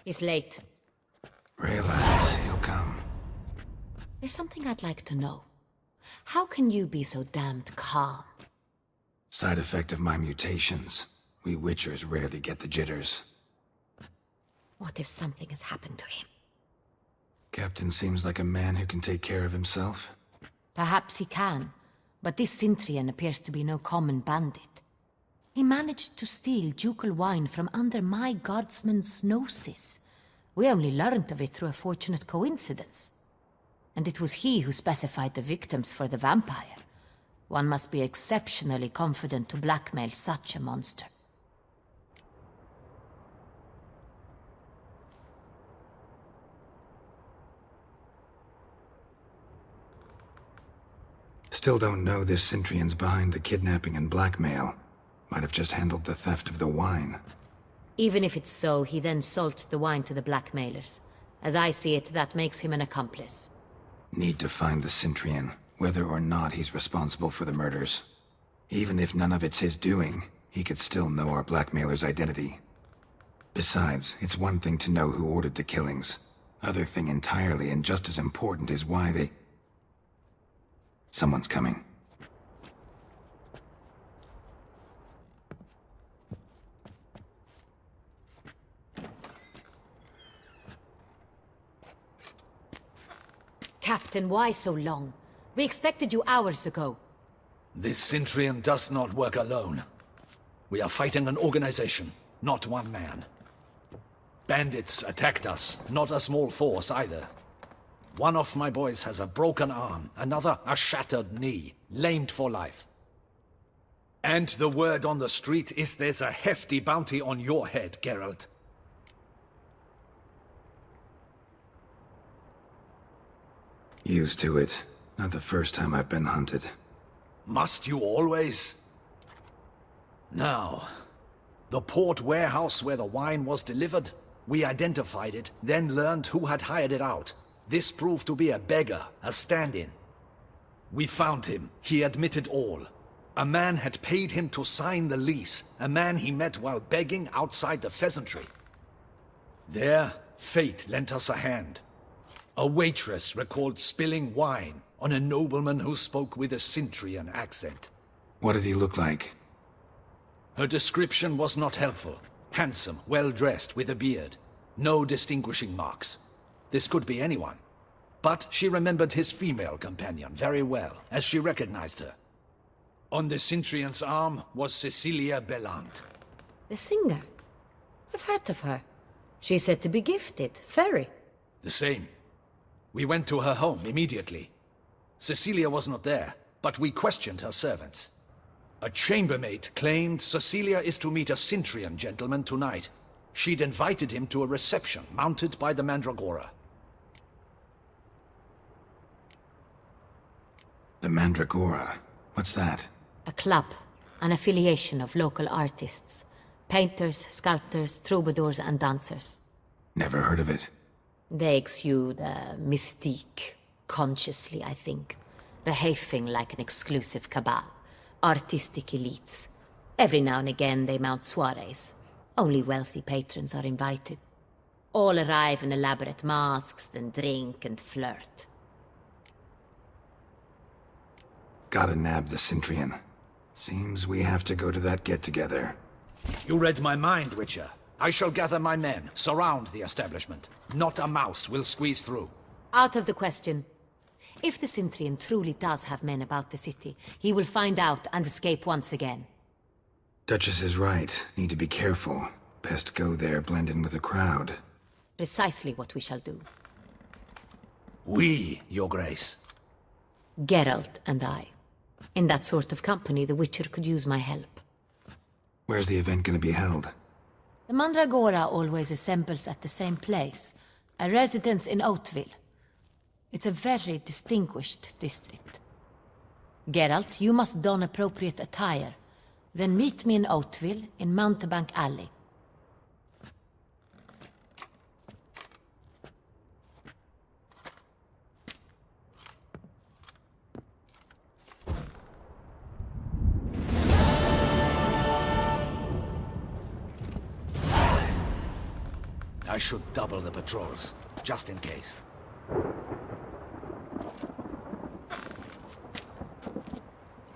He's late. Relax, he'll come. There's something I'd like to know. How can you be so damned calm? Side effect of my mutations. We Witchers rarely get the jitters. What if something has happened to him? Captain seems like a man who can take care of himself. Perhaps he can, but this Cintrian appears to be no common bandit. He managed to steal ducal wine from under my guardsman's noses. We only learned of it through a fortunate coincidence. And it was he who specified the victims for the vampire. One must be exceptionally confident to blackmail such a monster. Still don't know this Cintrian's behind the kidnapping and blackmail. Might have just handled the theft of the wine. Even if it's so, he then sold the wine to the blackmailers. As I see it, that makes him an accomplice. Need to find the Cintrian, whether or not he's responsible for the murders. Even if none of it's his doing, he could still know our blackmailer's identity. Besides, it's one thing to know who ordered the killings. Other thing entirely, and just as important, is why they... Someone's coming. Captain, why so long? We expected you hours ago. This Cintrian does not work alone. We are fighting an organization, not one man. Bandits attacked us, not a small force either. One of my boys has a broken arm, another a shattered knee, lamed for life. And the word on the street is there's a hefty bounty on your head, Geralt. Used to it. Not the first time I've been hunted. Must you always? Now, the port warehouse where the wine was delivered, we identified it, then learned who had hired it out. This proved to be a beggar, a stand-in. We found him. He admitted all. A man had paid him to sign the lease, a man he met while begging outside the pheasantry. There, fate lent us a hand. A waitress recalled spilling wine on a nobleman who spoke with a Cintrian accent. What did he look like? Her description was not helpful. Handsome, well-dressed, with a beard. No distinguishing marks. This could be anyone. But she remembered his female companion very well, as she recognized her. On the Cintrian's arm was Cecilia Bellant. The singer? I've heard of her. She's said to be gifted, fairy. The same. We went to her home immediately. Cecilia was not there, but we questioned her servants. A chambermaid claimed Cecilia is to meet a Cintrian gentleman tonight. She'd invited him to a reception mounted by the Mandragora. The Mandragora? What's that? A club, an affiliation of local artists. Painters, sculptors, troubadours and dancers. Never heard of it. They exude a mystique, consciously, I think. Behaving like an exclusive cabal. Artistic elites. Every now and again they mount soirees. Only wealthy patrons are invited. All arrive in elaborate masks, then drink and flirt. Gotta nab the Cintrian. Seems we have to go to that get-together. You read my mind, Witcher. I shall gather my men, surround the establishment. Not a mouse will squeeze through. Out of the question. If the Cintrian truly does have men about the city, he will find out and escape once again. Duchess is right. Need to be careful. Best go there, blend in with the crowd. Precisely what we shall do. We, Your Grace. Geralt and I. In that sort of company, the Witcher could use my help. Where's the event gonna be held? The Mandragora always assembles at the same place, a residence in Oatville. It's a very distinguished district. Geralt, you must don appropriate attire. Then meet me in Oatville, in Mountebank Alley. I should double the patrols, just in case.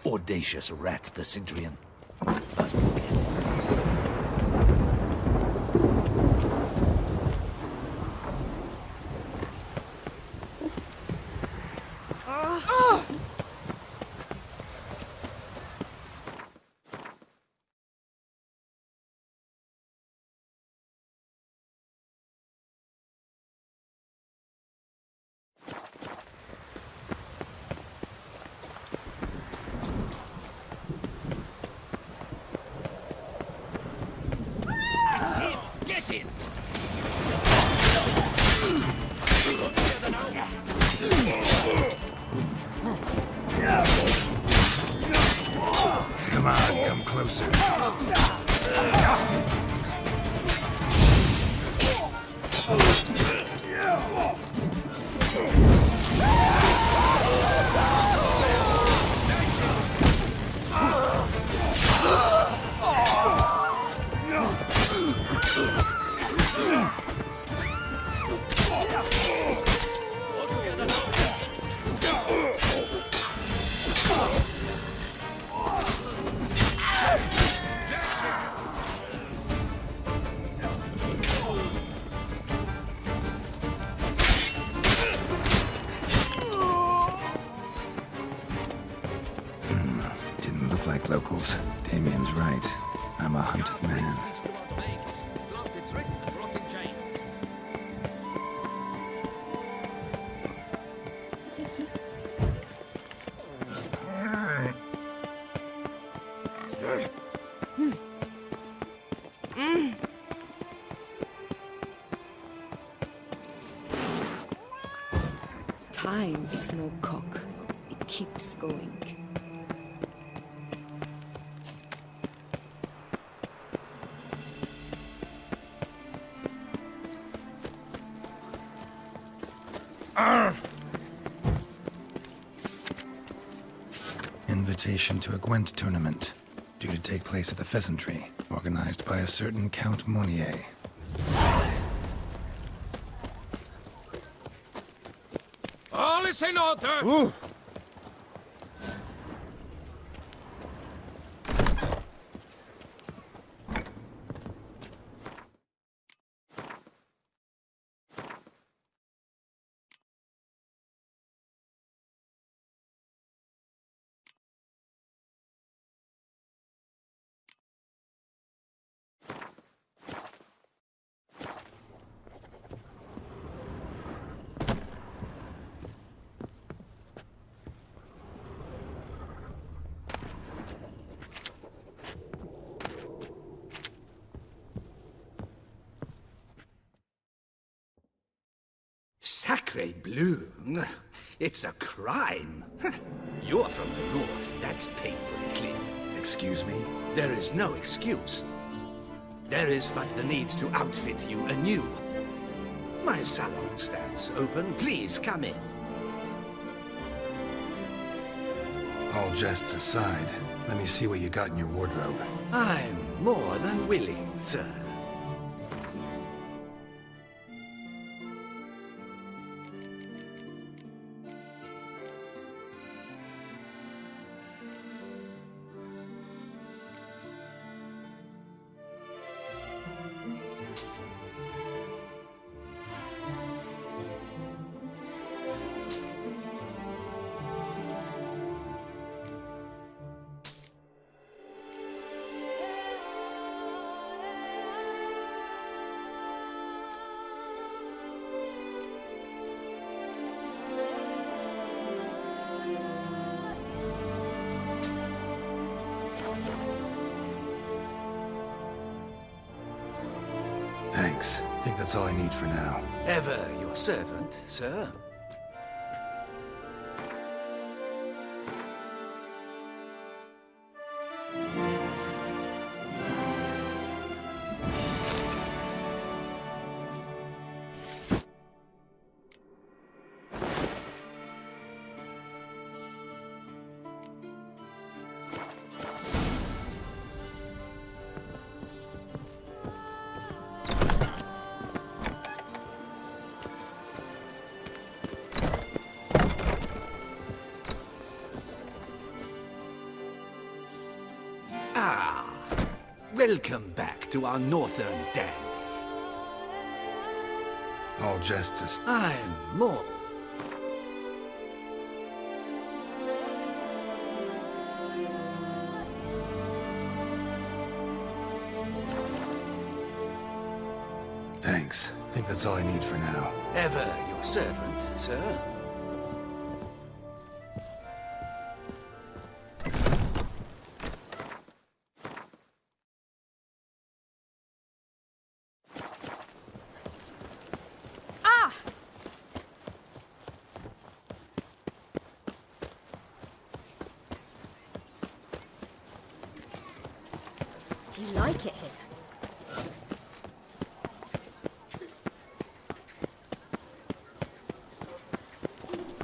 Audacious rat, the Cintrian. Come on, come closer. Didn't look like locals. Damien's right. I'm a hunted man. Time is no cock. It keeps going. Invitation to a Gwent tournament, due to take place at the Pheasantry, organized by a certain Count Monnier. All is in order! Sacre bleu! It's a crime! You're from the north, that's painfully clear. Excuse me? There is no excuse. There is but the need to outfit you anew. My salon stands open. Please come in. All jests aside, let me see what you got in your wardrobe. I'm more than willing, sir. Thanks. I think that's all I need for now. Ever your servant, sir. Welcome back to our northern dandy. All jests. I'm more. Thanks. I think that's all I need for now. Ever your servant, sir. Do you like it here?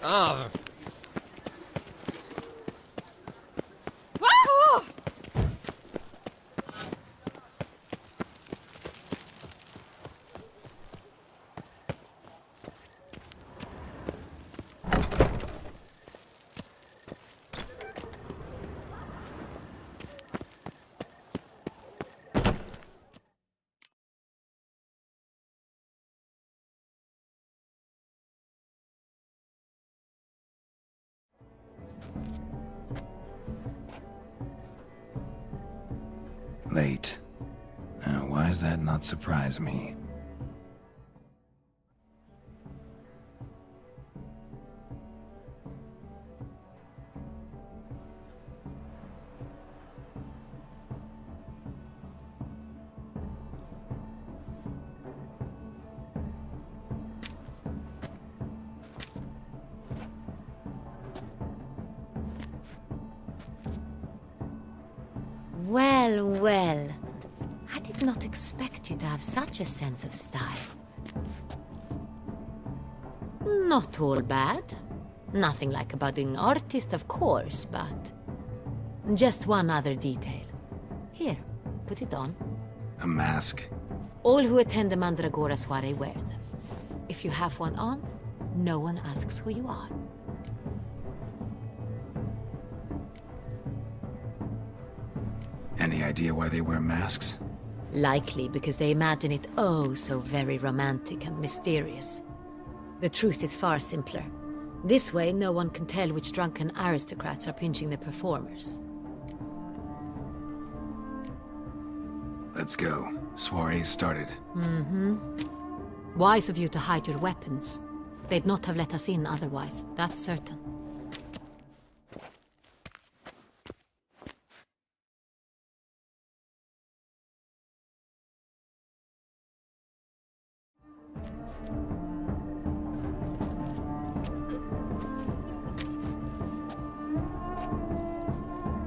Ah. Late. Now, why does that not surprise me? Well, well. I did not expect you to have such a sense of style. Not all bad. Nothing like a budding artist, of course, but... just one other detail. Here, put it on. A mask? All who attend the Mandragora soiree wear them. If you have one on, no one asks who you are. Any idea why they wear masks? Likely because they imagine it oh so very romantic and mysterious. The truth is far simpler. This way, no one can tell which drunken aristocrats are pinching the performers. Let's go. Soiree's started. Wise of you to hide your weapons. They'd not have let us in otherwise, that's certain.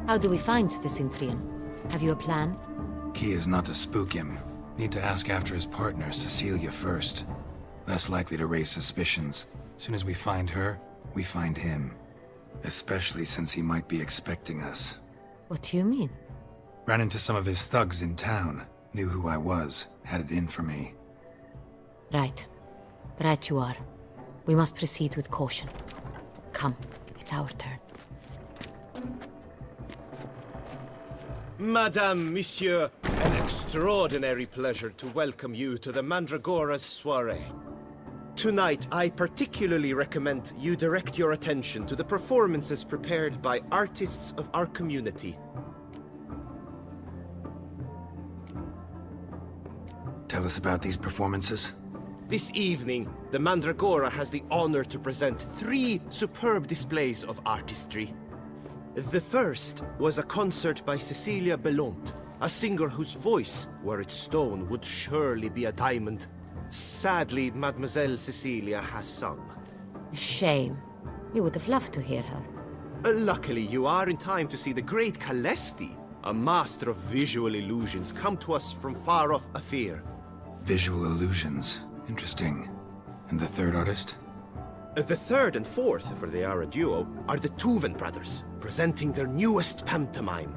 How do we find the Cintrian? Have you a plan? Key is not to spook him. Need to ask after his partner, Cecilia, first. Less likely to raise suspicions. Soon as we find her, we find him. Especially since he might be expecting us. What do you mean? Ran into some of his thugs in town. Knew who I was. Had it in for me. Right. Right you are. We must proceed with caution. Come, it's our turn. Madame, Monsieur, an extraordinary pleasure to welcome you to the Mandragora's soiree. Tonight, I particularly recommend you direct your attention to the performances prepared by artists of our community. Tell us about these performances. This evening, the Mandragora has the honor to present 3 superb displays of artistry. The first was a concert by Cecilia Belont, a singer whose voice, were it stone, would surely be a diamond. Sadly, Mademoiselle Cecilia has sung. Shame. You would have loved to hear her. Luckily, you are in time to see the great Calesti, a master of visual illusions, come to us from far off Afir. Visual illusions. Interesting. And the third artist? The third and fourth, for they are a duo, are the Tuven brothers, presenting their newest pantomime.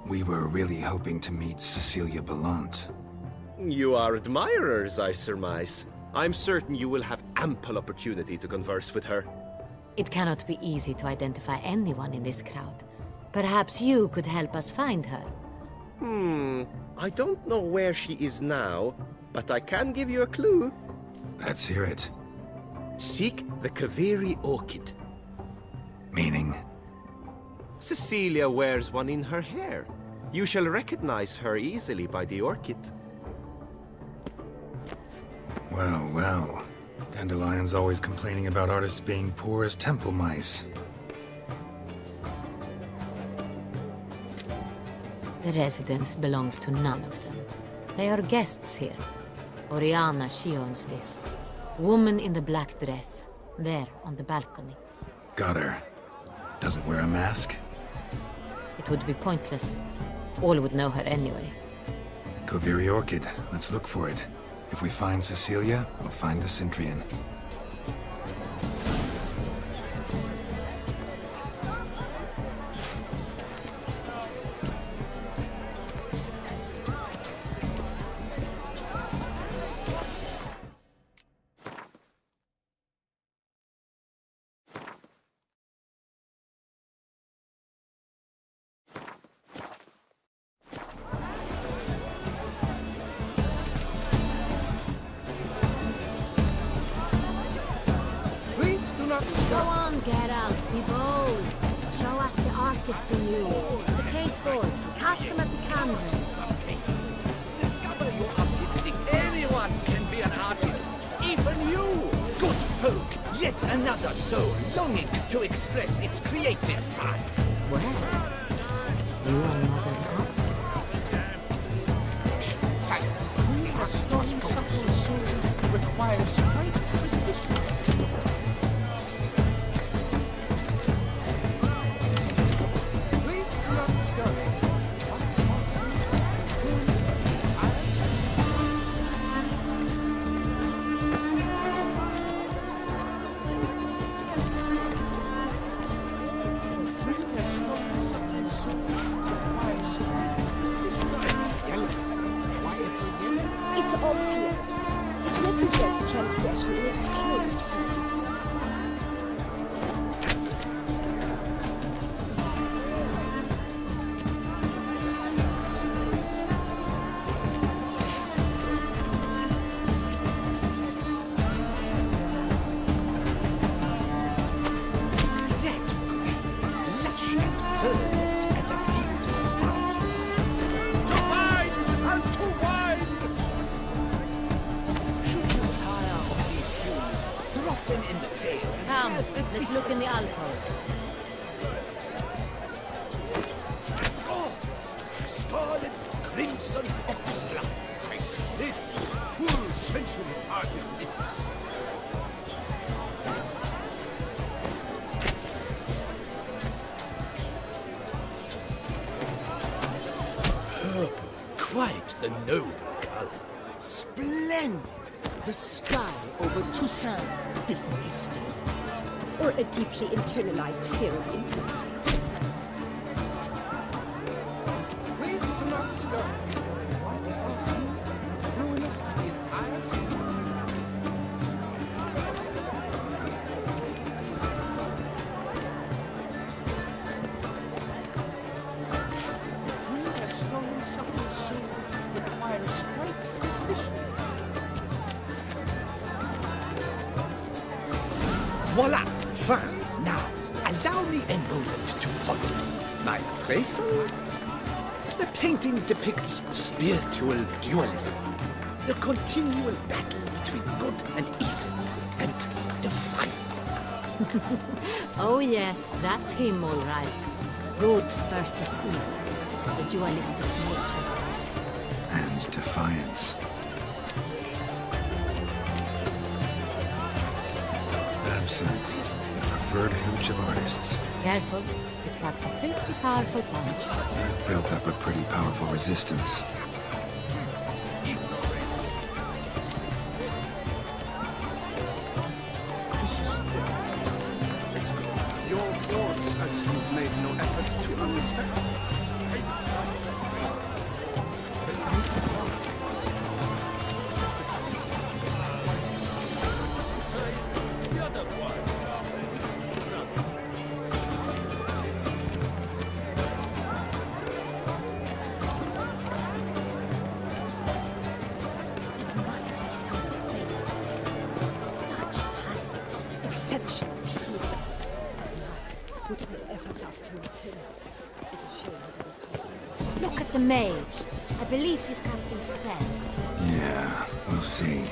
We were really hoping to meet Cecilia Belont. You are admirers, I surmise. I'm certain you will have ample opportunity to converse with her. It cannot be easy to identify anyone in this crowd, Perhaps you could help us find her. I don't know where she is now, but I can give you a clue. Let's hear it. Seek the Kaviri orchid. Meaning? Cecilia wears one in her hair. You shall recognize her easily by the orchid. Well, well. Dandelion's always complaining about artists being poor as temple mice. The residence belongs to none of them. They are guests here. Oriana, she owns this. Woman in the black dress. There, on the balcony. Got her. Doesn't wear a mask? It would be pointless. All would know her anyway. Kaviri Orchid. Let's look for it. If we find Cecilia, we'll find the Cintrian. Go on, Geralt, be bold. Show us the artist in you. The paint balls, cast them at the canvas. Discover your artistic. Anyone can be an artist. Even you. Good folk. Yet another soul longing to express its creative side. Well, you are not an artist. Silence. A strong, subtle soul requires great precision. Please do not disturb. It's obvious. It represents transgression in its purest form. Lush and verdant as a field of flowers. The vines are too wide! Should you tire of these hues, drop them in the pail. Come, let's look in the alcoves. Gods! Scarlet, crimson, oxblood. Nice lips. Full sensually parted lips. Purple. Quite the noble color. Splendid! The sky over Toussaint before his storm. Or a deeply internalized fear of intimacy. Please do not disturb. Ruinous to the entire free a strong, subtle soul requires great precision. Voila! Fine. Now, allow me emboldened to point my appraisal. The painting depicts spiritual dualism. The continual battle between good and evil, and defiance. Oh yes, that's him all right. Good versus evil. The dualistic nature. And defiance. Absinthe, the preferred hooch of artists. Careful, it packs a pretty powerful punch. I've built up a pretty powerful resistance. This is Let's go. Your thoughts, as you've made no effort to understand. Would I ever love to meet him? It's a shame he didn't come. Look at the mage. I believe he's casting spells. Yeah, we'll see.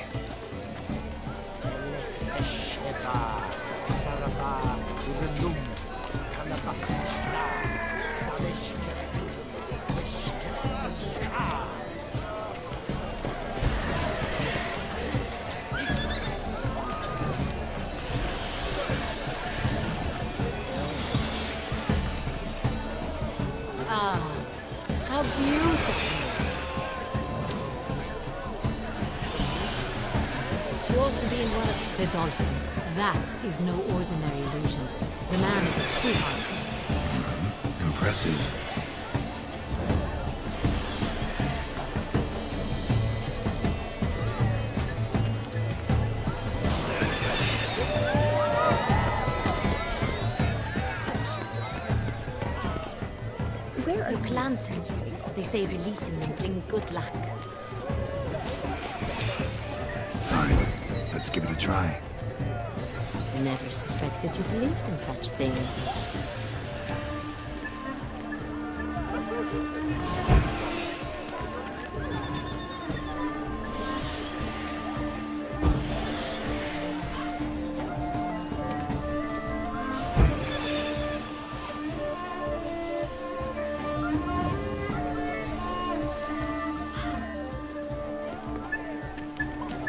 Ah, how beautiful. Sure to be in one of the dolphins. That is no ordinary illusion. The man is a true artist. Impressive. Where are Look, lanterns. They say releasing them brings good luck. Fine. Let's give it a try. Never suspected you believed in such things.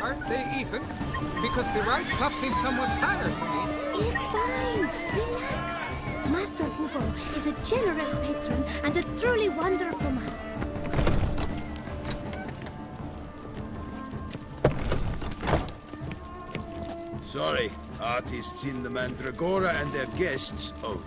Aren't they even? Because the right cuff seems somewhat tired to me. It's fine. Relax. Master Bufo is a generous patron and a truly wonderful man. Sorry, artists in the Mandragora and their guests only.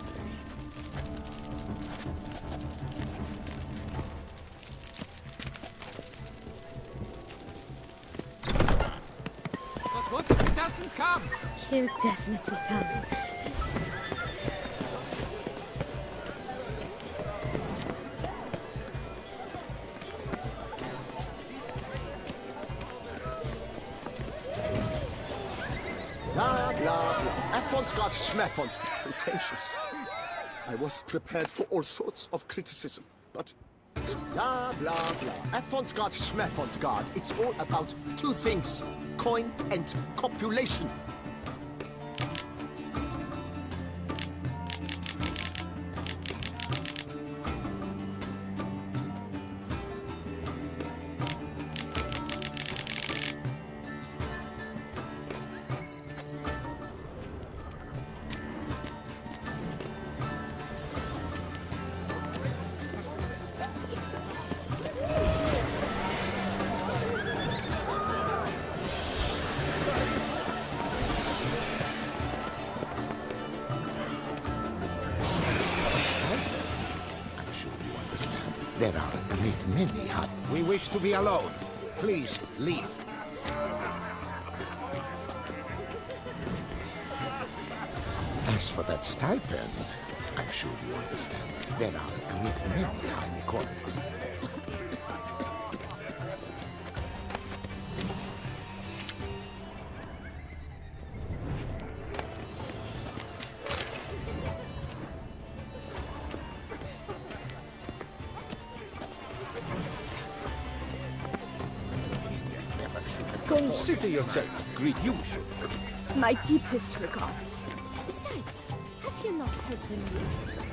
But what if he doesn't come? He'll definitely come. Blah, blah, blah. Avant-garde schmaffont. Pretentious. I was prepared for all sorts of criticism, but... Blah, blah, blah. Avant-garde schmaffont-garde. It's all about two things. Coin and copulation. I'm sure you understand. There are a great many hot... We wish to be alone. Please, leave. As for that stipend, I'm sure you understand. There are a great many highly qualified... Consider yourself great. You should. My deepest regards. Besides, have you not heard the news?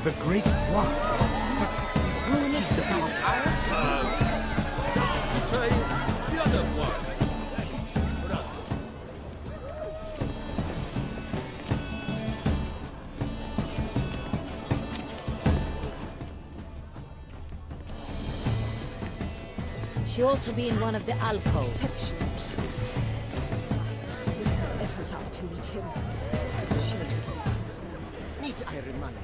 The great one. He's a dancer. That's to say, the other one. She ought to be in one of the alcoves. Exceptional tree. Would have ever loved to meet him. It's a shame. Need I remind you?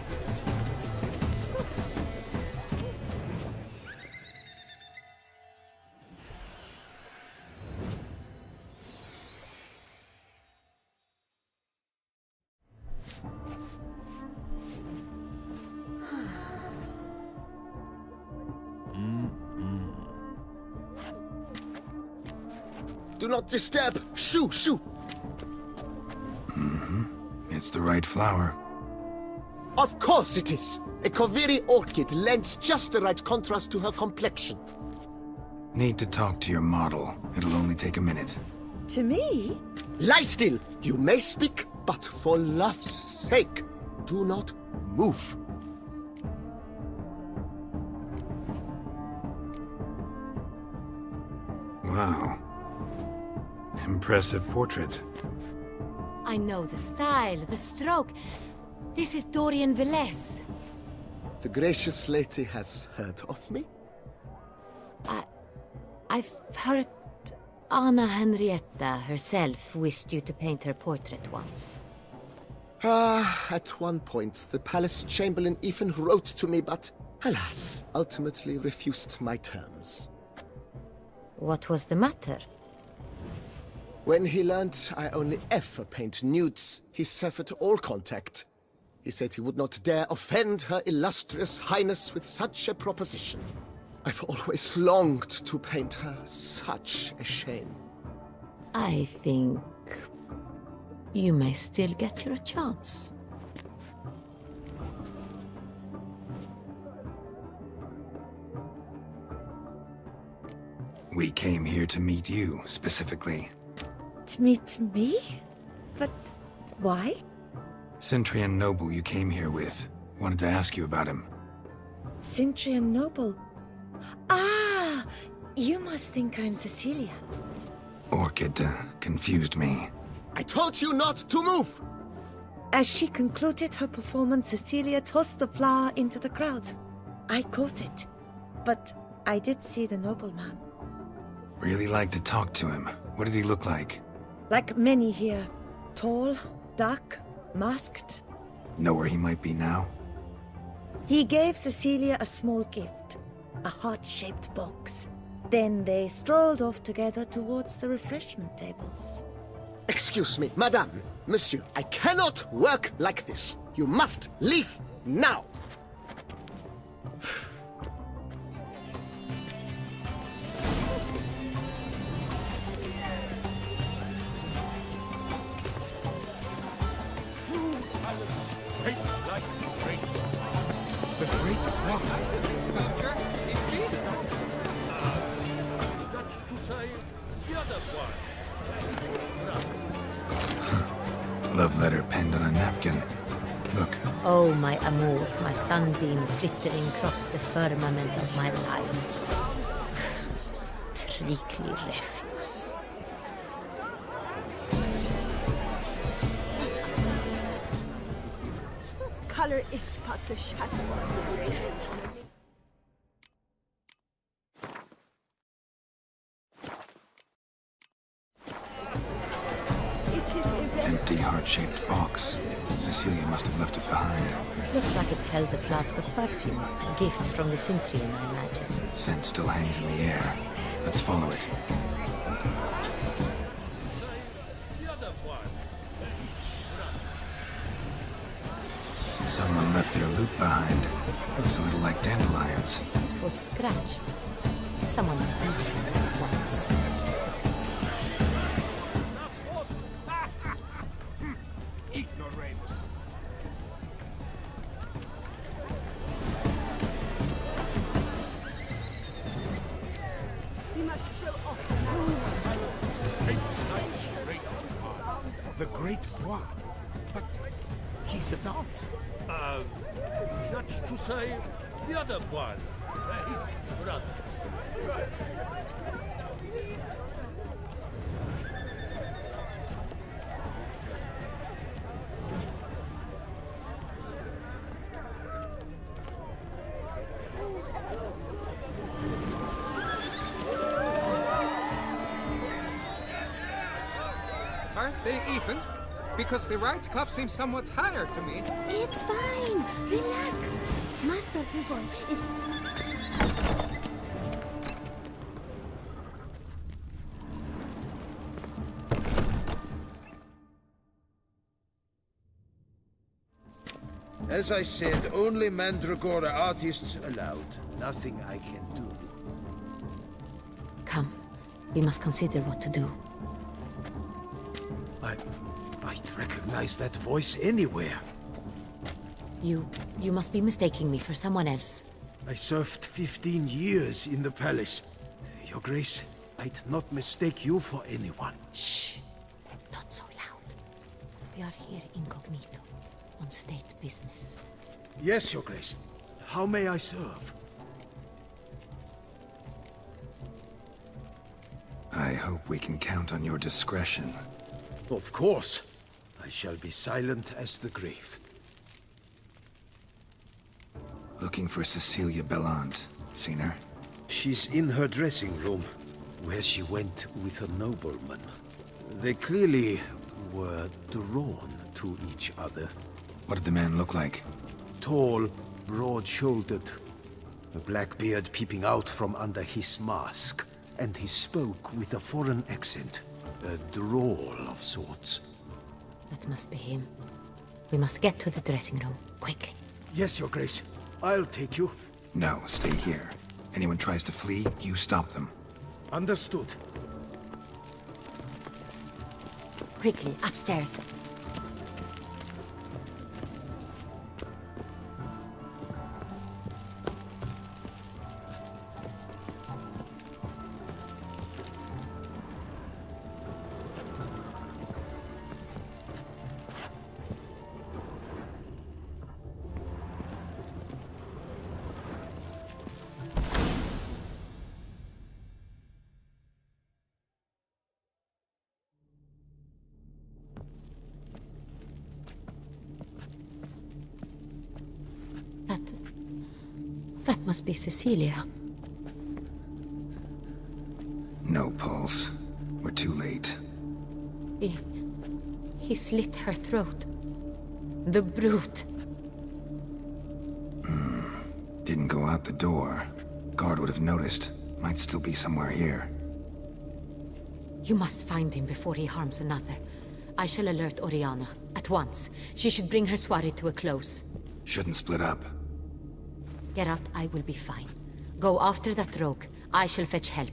Do not disturb! Shoo! Shoo! It's the right flower. Of course it is! A Koviri orchid lends just the right contrast to her complexion. Need to talk to your model. It'll only take a minute. To me? Lie still! You may speak, but for love's sake, do not move. Wow. Impressive portrait. I know the style, the stroke. This is Dorian Velez. The gracious lady has heard of me? I've heard Anna Henrietta herself wished you to paint her portrait once. At one point, the palace chamberlain even wrote to me, but alas, ultimately refused my terms. What was the matter? When he learned I only ever paint nudes, he severed all contact. He said he would not dare offend her illustrious highness with such a proposition. I've always longed to paint her. Such a shame. I think you may still get your chance. We came here to meet you, specifically. To meet me? But why? Cintrian Noble you came here with. Wanted to ask you about him. Cintrian Noble. Ah! You must think I'm Cecilia. Orchid confused me. I told you not to move! As she concluded her performance, Cecilia tossed the flower into the crowd. I caught it, but I did see the nobleman. Really like to talk to him. What did he look like? Like many here. Tall, dark, masked. Know where he might be now? He gave Cecilia a small gift, a heart-shaped box. Then they strolled off together towards the refreshment tables. Excuse me, madame, monsieur, I cannot work like this. You must leave now. The great one. That's to say, the other one. Love letter penned on a napkin. Look. Oh, my amour, my sunbeam flittering across the firmament of my life. Trickly refuse. Color is but the shadow of liberation's Empty heart-shaped box. Cecilia must have left it behind. It looks like it held a flask of perfume. A gift from the Cintrian, I imagine. Scent still hangs in the air. Let's follow it. Someone left their loot behind. Looks a little like dandelions. This was scratched. Someone beat it once. Ignoramus. We must throw off The great one. But he's a dancer. That's to say, the other one. Aren't they even? Because the right cuff seems somewhat higher to me. It's fine. Relax. Master Buvon is... As I said, only Mandragora artists allowed. Nothing I can do. Come. We must consider what to do. I'd recognize that voice anywhere. You must be mistaking me for someone else. I served 15 years in the palace. Your Grace, I'd not mistake you for anyone. Shh. Not so loud. We are here incognito, on state business. Yes, Your Grace. How may I serve? I hope we can count on your discretion. Of course. I shall be silent as the grave. Looking for Cecilia Bellant. Seen her? She's in her dressing room, where she went with a nobleman. They clearly were drawn to each other. What did the man look like? Tall, broad-shouldered, a black beard peeping out from under his mask, and he spoke with a foreign accent, a drawl of sorts. That must be him. We must get to the dressing room, quickly. Yes, Your Grace. I'll take you. No, stay here. Anyone tries to flee, you stop them. Understood. Quickly, upstairs. That must be Cecilia. No pulse. We're too late. He slit her throat. The brute. Didn't go out the door. Guard would have noticed. Might still be somewhere here. You must find him before he harms another. I shall alert Oriana. At once. She should bring her soirée to a close. Shouldn't split up. Geralt, I will be fine. Go after that rogue. I shall fetch help.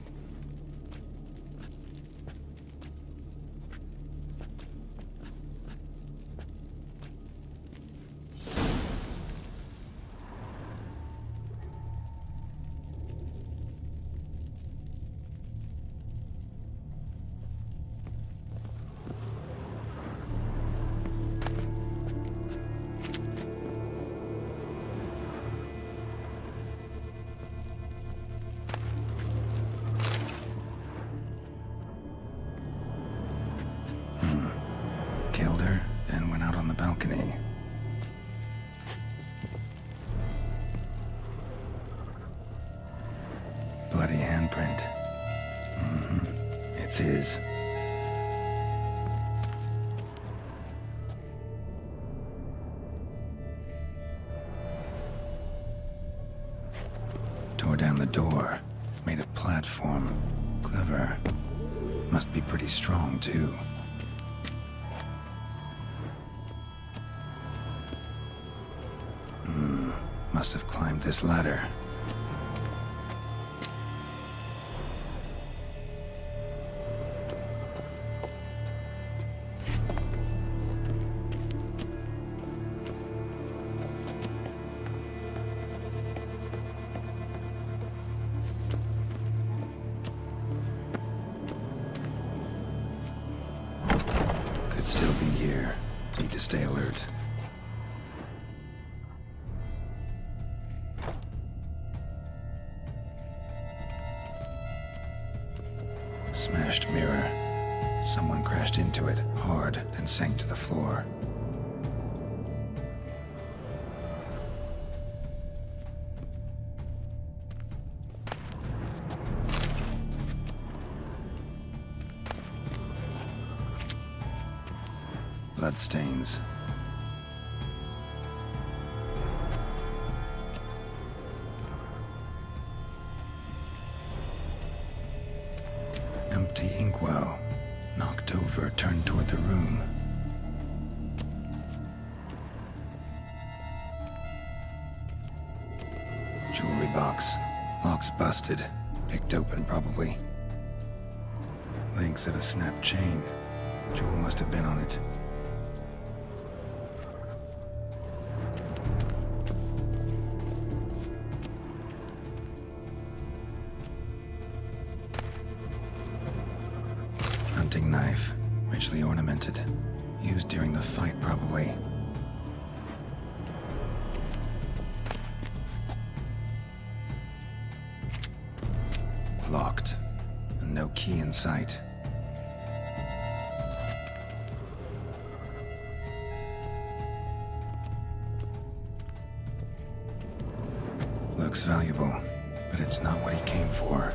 Killed her, then went out on the balcony. Bloody handprint. It's his. Tore down the door. Made a platform. Clever. Must be pretty strong, too. Must have climbed this ladder. Could still be here. Need to stay alert. Smashed mirror. Someone crashed into it, hard, then sank to the floor. Bloodstains. Empty inkwell. Knocked over, turned toward the room. Jewelry box. Lock's busted. Picked open, probably. Links at a snapped chain. Jewel must have been on it. Hunting knife, richly ornamented. Used during the fight, probably. Locked. And no key in sight. Looks valuable, but it's not what he came for.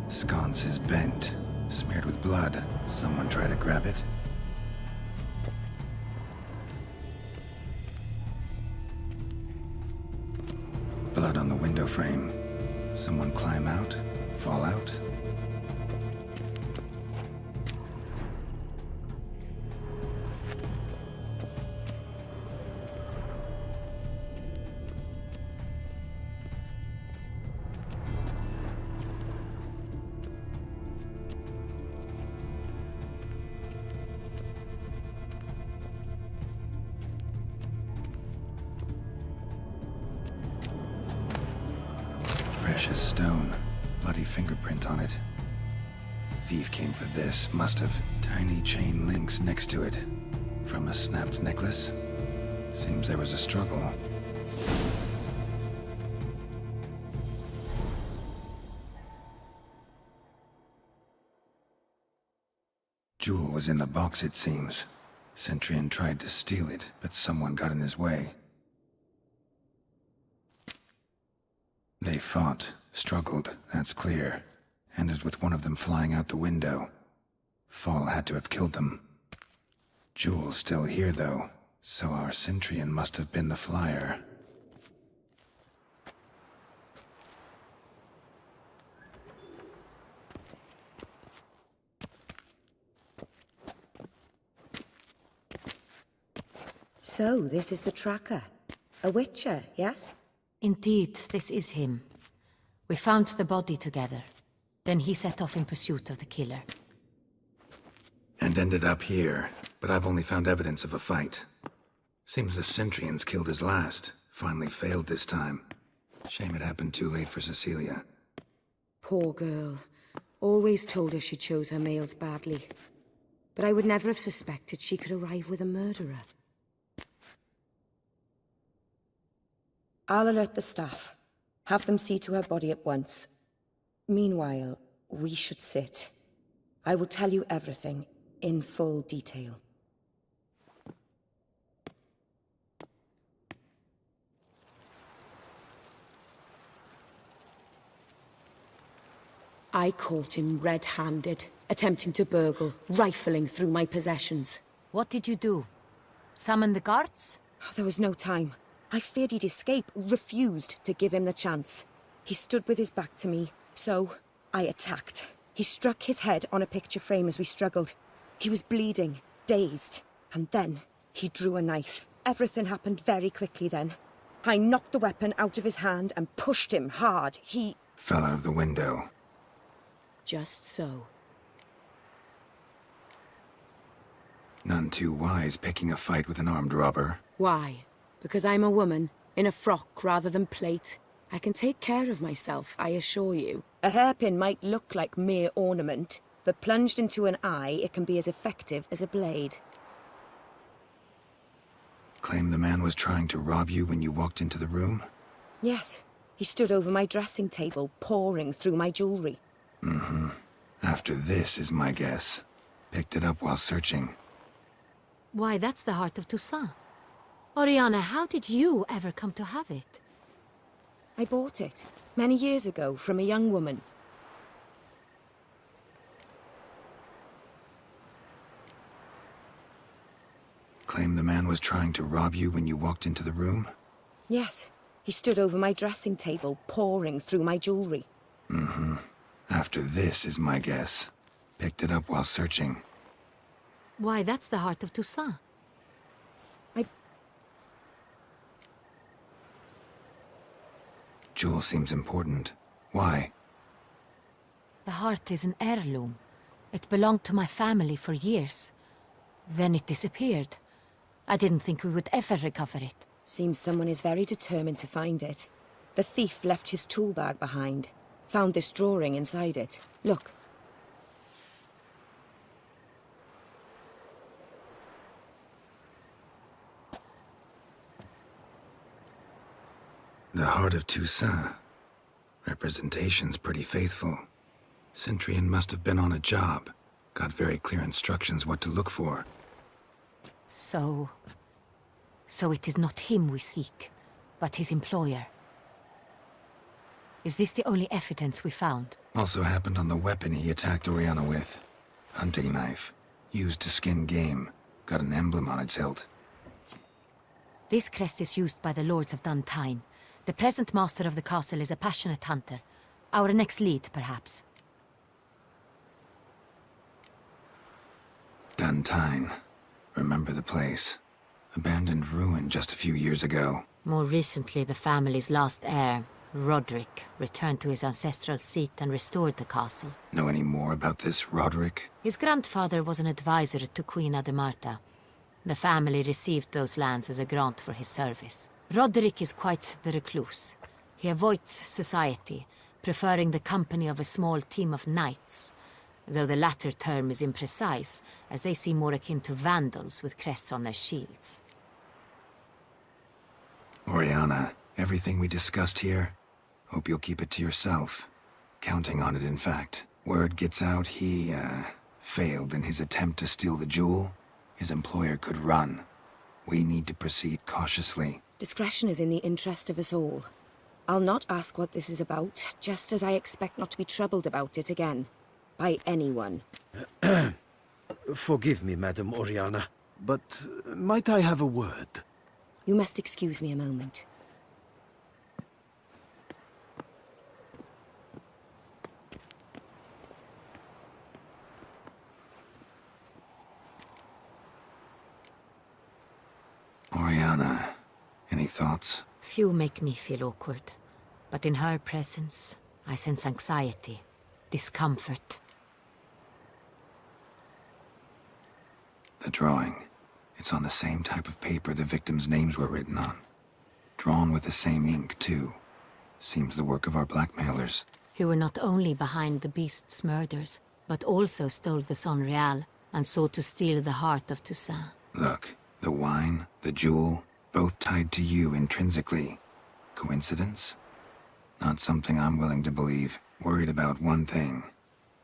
Sconce is bent, smeared with blood. Someone try to grab it. Blood on the window frame. Someone climb out? Fall out? Precious stone. Bloody fingerprint on it. Thief came for this, must have. Tiny chain links next to it. From a snapped necklace. Seems there was a struggle. Jewel was in the box, it seems. Centurion tried to steal it, but someone got in his way. They fought, struggled, that's clear. Ended with one of them flying out the window. Fall had to have killed them. Jewel's still here, though, so our Centurion must have been the flyer. So, this is the tracker. A witcher, yes? Indeed, this is him. We found the body together. Then he set off in pursuit of the killer. And ended up here, but I've only found evidence of a fight. Seems the Centurions killed his last. Finally failed this time. Shame it happened too late for Cecilia. Poor girl. Always told her she chose her males badly. But I would never have suspected she could arrive with a murderer. I'll alert the staff. Have them see to her body at once. Meanwhile, we should sit. I will tell you everything, in full detail. I caught him red-handed, attempting to burgle, rifling through my possessions. What did you do? Summon the guards? There was no time. I feared he'd escape, refused to give him the chance. He stood with his back to me, so I attacked. He struck his head on a picture frame as we struggled. He was bleeding, dazed, and then he drew a knife. Everything happened very quickly then. I knocked the weapon out of his hand and pushed him hard. He fell out of the window. Just so. None too wise picking a fight with an armed robber. Why? Because I'm a woman, in a frock rather than plate. I can take care of myself, I assure you. A hairpin might look like mere ornament, but plunged into an eye, it can be as effective as a blade. Claim the man was trying to rob you when you walked into the room? Yes. He stood over my dressing table, pouring through my jewelry. Mm-hmm. After this is my guess. Picked it up while searching. Why, that's the heart of Toussaint. Oriana, how did you ever come to have it? I bought it, many years ago, from a young woman. Claim the man was trying to rob you when you walked into the room? Yes. He stood over my dressing table, pouring through my jewelry. Mm-hmm. After this is my guess. Picked it up while searching. Why, that's the heart of Toussaint. Jewel seems important. Why? The heart is an heirloom. It belonged to my family for years. Then it disappeared. I didn't think we would ever recover it. Seems someone is very determined to find it. The thief left his tool bag behind. Found this drawing inside it. Look. The heart of Toussaint. Representation's pretty faithful. Centurion must have been on a job. Got very clear instructions what to look for. So it is not him we seek, but his employer. Is this the only evidence we found? Also happened on the weapon he attacked Oriana with. Hunting knife. Used to skin game. Got an emblem on its hilt. This crest is used by the Lords of Duntine. The present master of the castle is a passionate hunter. Our next lead, perhaps. Duntine. Remember the place. Abandoned ruin just a few years ago. More recently, the family's last heir, Roderick, returned to his ancestral seat and restored the castle. Know any more about this Roderick? His grandfather was an advisor to Queen Ademarta. The family received those lands as a grant for his service. Roderick is quite the recluse. He avoids society, preferring the company of a small team of knights, though the latter term is imprecise, as they seem more akin to vandals with crests on their shields. Oriana, everything we discussed here, hope you'll keep it to yourself. Counting on it, in fact. Word gets out he, failed in his attempt to steal the jewel. His employer could run. We need to proceed cautiously. Discretion is in the interest of us all. I'll not ask what this is about, just as I expect not to be troubled about it again. By anyone. Forgive me, Madam Oriana, but might I have a word? You must excuse me a moment. Oriana, any thoughts? Few make me feel awkward, but in her presence, I sense anxiety, discomfort. The drawing. It's on the same type of paper the victims' names were written on. Drawn with the same ink, too. Seems the work of our blackmailers. Who were not only behind the beast's murders, but also stole the Sonreal and sought to steal the heart of Toussaint. Look, the wine, the jewel, both tied to you intrinsically. Coincidence? Not something I'm willing to believe. Worried about one thing.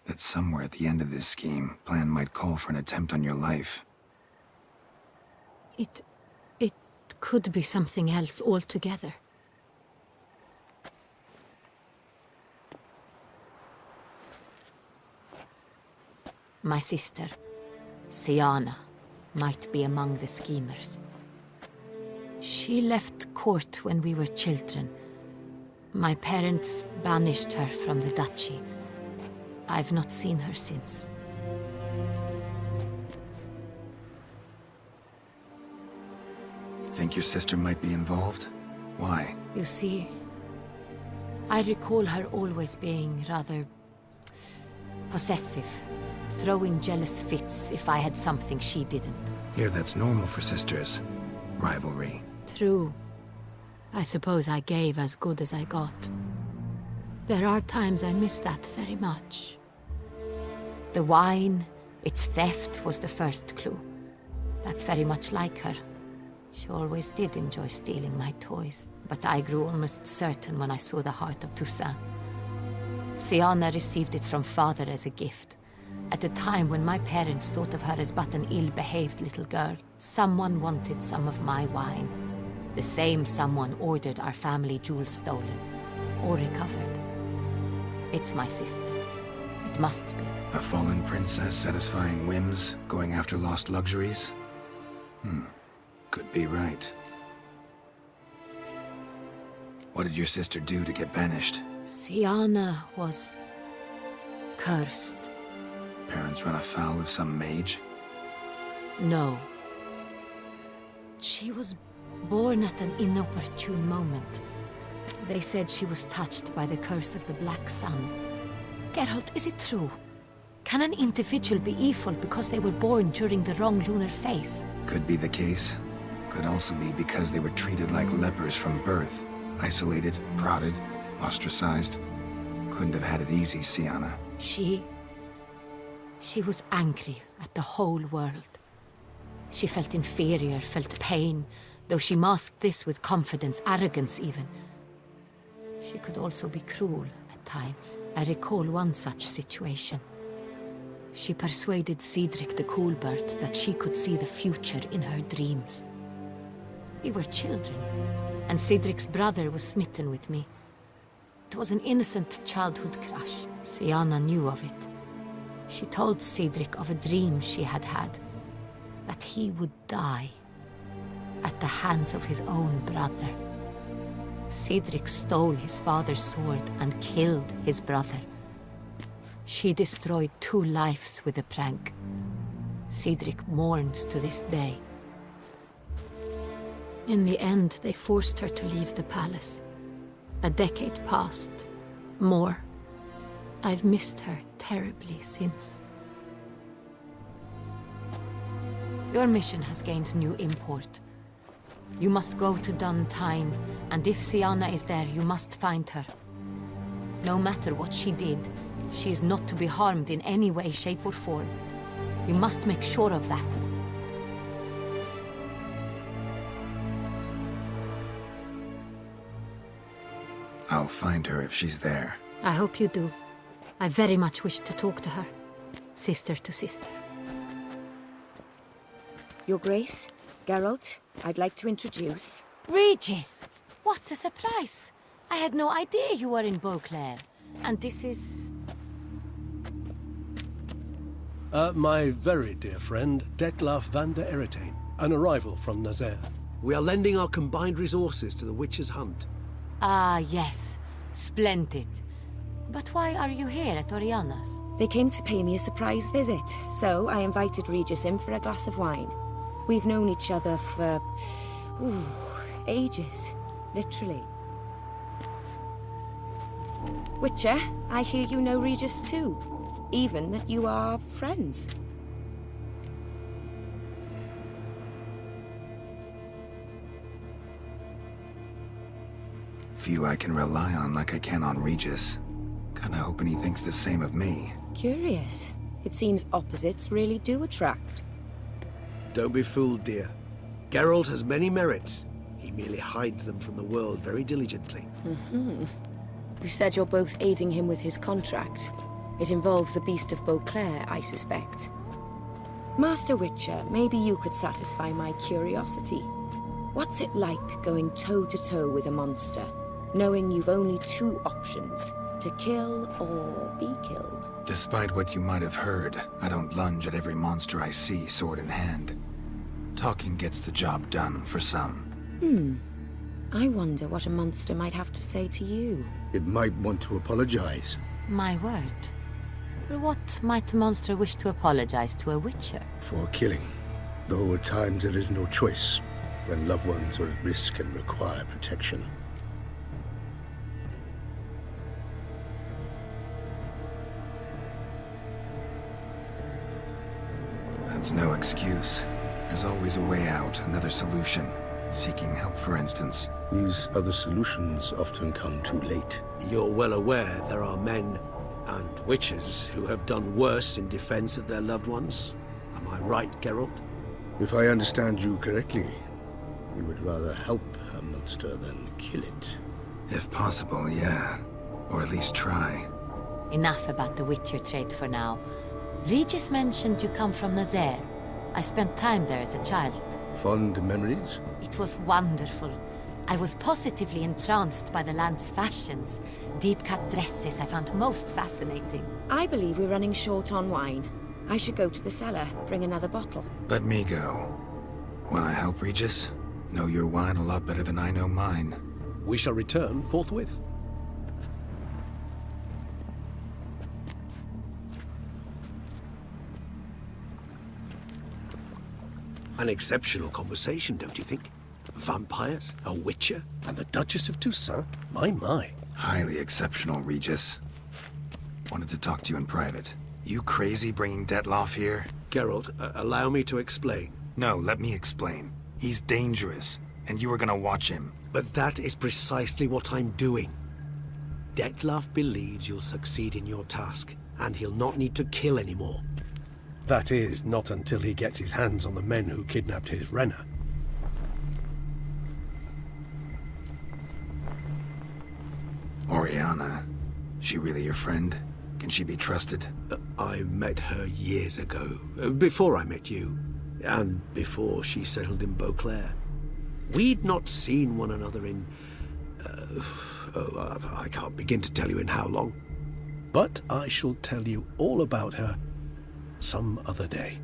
That somewhere at the end of this scheme, plan might call for an attempt on your life. It could be something else altogether. My sister, Siana, might be among the schemers. She left court when we were children. My parents banished her from the duchy. I've not seen her since. Think your sister might be involved? Why? You see, I recall her always being rather possessive, throwing jealous fits if I had something she didn't. Here, that's normal for sisters. Rivalry. True. I suppose I gave as good as I got. There are times I miss that very much. The wine, its theft, was the first clue. That's very much like her. She always did enjoy stealing my toys, but I grew almost certain when I saw the heart of Toussaint. Syanna received it from father as a gift. At a time when my parents thought of her as but an ill-behaved little girl, someone wanted some of my wine. The same someone ordered our family jewels stolen, or recovered. It's my sister. It must be. A fallen princess satisfying whims, going after lost luxuries? Could be right. What did your sister do to get banished? Syanna was cursed. Parents run afoul of some mage? No. She was born at an inopportune moment. They said she was touched by the curse of the Black Sun. Geralt, is it true? Can an individual be evil because they were born during the wrong lunar phase? Could be the case. Could also be because they were treated like lepers from birth. Isolated, prodded, ostracized. Couldn't have had it easy, Syanna. She was angry at the whole world. She felt inferior, felt pain, though she masked this with confidence, arrogance even. She could also be cruel at times. I recall one such situation. She persuaded Cedric the Coolbird that she could see the future in her dreams. We were children, and Cedric's brother was smitten with me. It was an innocent childhood crush. Syanna knew of it. She told Cedric of a dream she had had, that he would die at the hands of his own brother. Cedric stole his father's sword and killed his brother. She destroyed 2 lives with a prank. Cedric mourns to this day. In the end, they forced her to leave the palace. A decade passed. More. I've missed her terribly since. Your mission has gained new import. You must go to Dun Tine, and if Syanna is there, you must find her. No matter what she did, she is not to be harmed in any way, shape, or form. You must make sure of that. I'll find her if she's there. I hope you do. I very much wish to talk to her. Sister to sister. Your Grace, Geralt, I'd like to introduce... Regis! What a surprise! I had no idea you were in Beauclair. And this is... My very dear friend, Detlaf van der Eretain, an arrival from Nazaire. We are lending our combined resources to the Witch's Hunt. Ah, yes. Splendid. But why are you here at Oriana's? They came to pay me a surprise visit, so I invited Regis in for a glass of wine. We've known each other for... ages. Literally. Witcher, I hear you know Regis too. Even that you are friends. Few I can rely on like I can on Regis. Kinda hoping he thinks the same of me. Curious. It seems opposites really do attract. Don't be fooled, dear. Geralt has many merits. He merely hides them from the world very diligently. You said you're both aiding him with his contract. It involves the Beast of Beauclair, I suspect. Master Witcher, maybe you could satisfy my curiosity. What's it like going toe-to-toe with a monster, knowing you've only 2 options, to kill or be killed? Despite what you might have heard, I don't lunge at every monster I see sword in hand. Talking gets the job done for some. I wonder what a monster might have to say to you. It might want to apologize. My word. For what might a monster wish to apologize to a witcher? For killing. Though at times there is no choice, when loved ones are at risk and require protection. That's no excuse. There's always a way out, another solution. Seeking help, for instance. These other solutions often come too late. You're well aware there are men, and witches who have done worse in defense of their loved ones. Am I right, Geralt? If I understand you correctly, you would rather help a monster than kill it. If possible, yeah. Or at least try. Enough about the Witcher trade for now. Regis mentioned you come from Nazaire. I spent time there as a child. Fond memories? It was wonderful. I was positively entranced by the land's fashions. Deep-cut dresses I found most fascinating. I believe we're running short on wine. I should go to the cellar, bring another bottle. Let me go. Want to help, Regis? Know your wine a lot better than I know mine. We shall return forthwith. An exceptional conversation, don't you think? Vampires, a witcher, and the Duchess of Toussaint? My. Highly exceptional, Regis. Wanted to talk to you in private. You crazy bringing Detloff here? Geralt, allow me to explain. No, let me explain. He's dangerous, and you are gonna watch him. But that is precisely what I'm doing. Detloff believes you'll succeed in your task, and he'll not need to kill anymore. That is, not until he gets his hands on the men who kidnapped his Renna. Oriana. She really your friend? Can she be trusted? I met her years ago, before I met you, and before she settled in Beauclair. We'd not seen one another in... I can't begin to tell you in how long. But I shall tell you all about her some other day.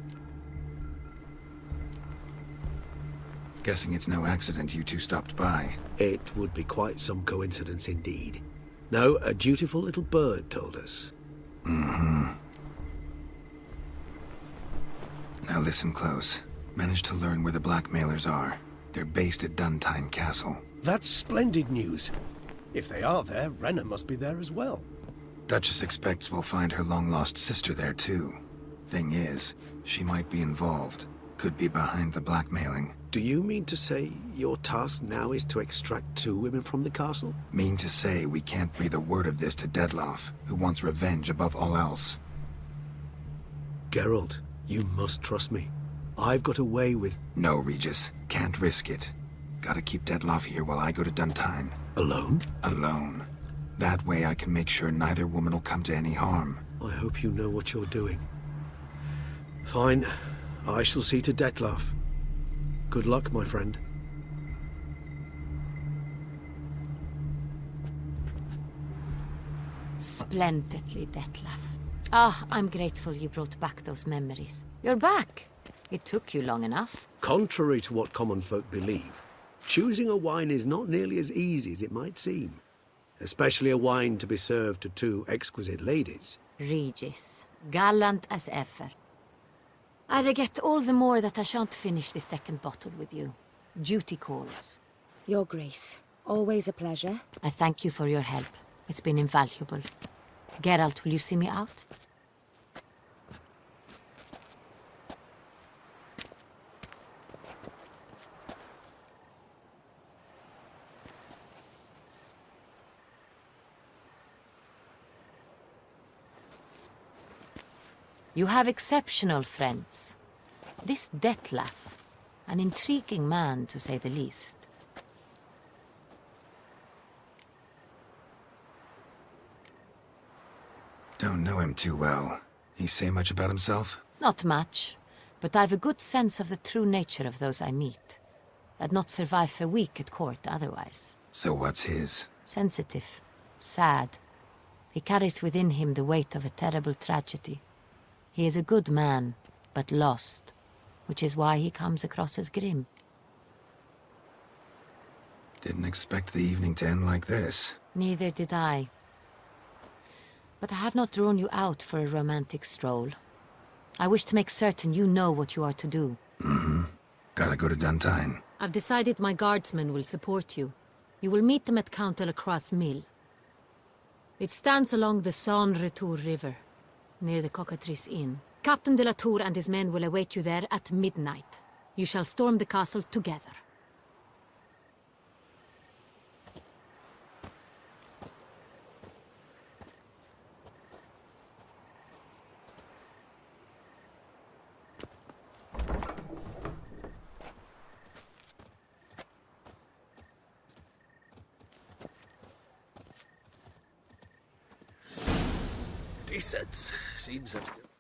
Guessing it's no accident you two stopped by. It would be quite some coincidence indeed. No, a dutiful little bird told us. Mm-hmm. Now listen close. Managed to learn where the blackmailers are. They're based at Duntine Castle. That's splendid news. If they are there, Renna must be there as well. Duchess expects we'll find her long-lost sister there too. Thing is, she might be involved. Could be behind the blackmailing. Do you mean to say your task now is to extract 2 women from the castle? Mean to say we can't breathe a word of this to Detloff, who wants revenge above all else. Geralt, you must trust me. I've got away with... No, Regis. Can't risk it. Gotta keep Detloff here while I go to Duntine. Alone? Alone. That way I can make sure neither woman will come to any harm. I hope you know what you're doing. Fine. I shall see to Detloff. Good luck, my friend. Splendidly, Detlaff. Ah, I'm grateful you brought back those memories. You're back. It took you long enough. Contrary to what common folk believe, choosing a wine is not nearly as easy as it might seem. Especially a wine to be served to 2 exquisite ladies. Regis, gallant as ever. I regret all the more that I shan't finish this second bottle with you. Duty calls. Your Grace, always a pleasure. I thank you for your help. It's been invaluable. Geralt, will you see me out? You have exceptional friends. This Detlaff, an intriguing man to say the least. Don't know him too well. He say much about himself? Not much, but I've a good sense of the true nature of those I meet. I'd not survive a week at court otherwise. So what's his? Sensitive, sad. He carries within him the weight of a terrible tragedy. He is a good man, but lost, which is why he comes across as grim. Didn't expect the evening to end like this. Neither did I. But I have not drawn you out for a romantic stroll. I wish to make certain you know what you are to do. Mm-hmm. Gotta go to Duntine. I've decided my guardsmen will support you. You will meet them at Count Delacroix' mill. It stands along the Saône-Retour River, near the Cockatrice Inn. Captain de la Tour and his men will await you there at midnight. You shall storm the castle together. sense. Seems that